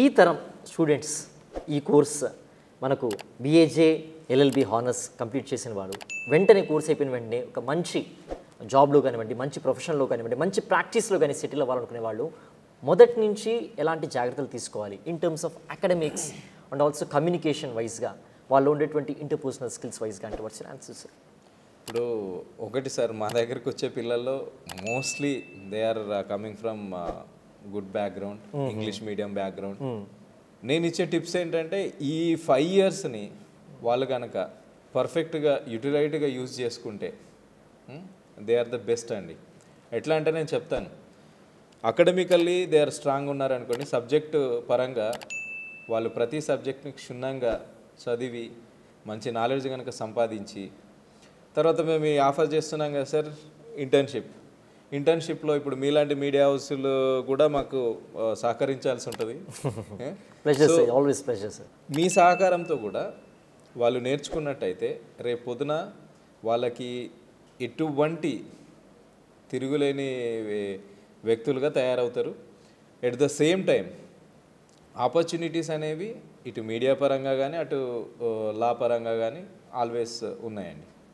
ఈ తరం స్టూడెంట్స్ ఈ కోర్స్ మనకు బిఏజే ఎల్ఎల్బి హానర్స్ కంప్లీట్ చేసిన వారు వెంటనే కోర్స్ అయిపోయిన వెంటనే ఒక మంచి జాబ్లో కానివ్వండి, మంచి ప్రొఫెషన్లో కానివ్వండి, మంచి ప్రాక్టీస్లో కానీ సెటిల్ అవ్వాలనుకునే వాళ్ళు మొదటి నుంచి ఎలాంటి జాగ్రత్తలు తీసుకోవాలి in terms of academics and also communication వైజ్గా వాళ్ళు ఉండేటువంటి ఇంటర్పర్సనల్ స్కిల్స్ వైజ్గా అంటే వాట్స్ ఆన్సర్స్? ఇప్పుడు ఒకటి సార్, మా దగ్గరికి వచ్చే పిల్లల్లో mostly they are coming from good background, English medium background. నేను ఇచ్చే టిప్స్ ఏంటంటే ఈ 5 ఇయర్స్ని వాళ్ళు కనుక పర్ఫెక్ట్గా యూటిలైట్గా యూజ్ చేసుకుంటే దే ఆర్ ద బెస్ట్ అండి. ఎట్లా అంటే నేను చెప్తాను, అకాడమికల్లీ దే ఆర్ స్ట్రాంగ్ ఉన్నారనుకోండి, సబ్జెక్టు పరంగా వాళ్ళు ప్రతి సబ్జెక్ట్ని క్షుణ్ణంగా చదివి మంచి నాలెడ్జ్ కనుక సంపాదించి తర్వాత మేము ఆఫర్ చేస్తున్నాం కదా సార్ ఇంటర్న్షిప్లో ఇప్పుడు మీలాంటి మీడియా హౌస్లు కూడా మాకు సహకరించాల్సి ఉంటుంది. మీ సహకారంతో కూడా వాళ్ళు నేర్చుకున్నట్టయితే రేపు పొద్దున వాళ్ళకి ఎటువంటి తిరుగులేని వ్యక్తులుగా తయారవుతారు. At the same time opportunities అనేవి ఇటు మీడియా పరంగా కానీ అటు లా పరంగా కానీ ఆల్వేస్ ఉన్నాయండి.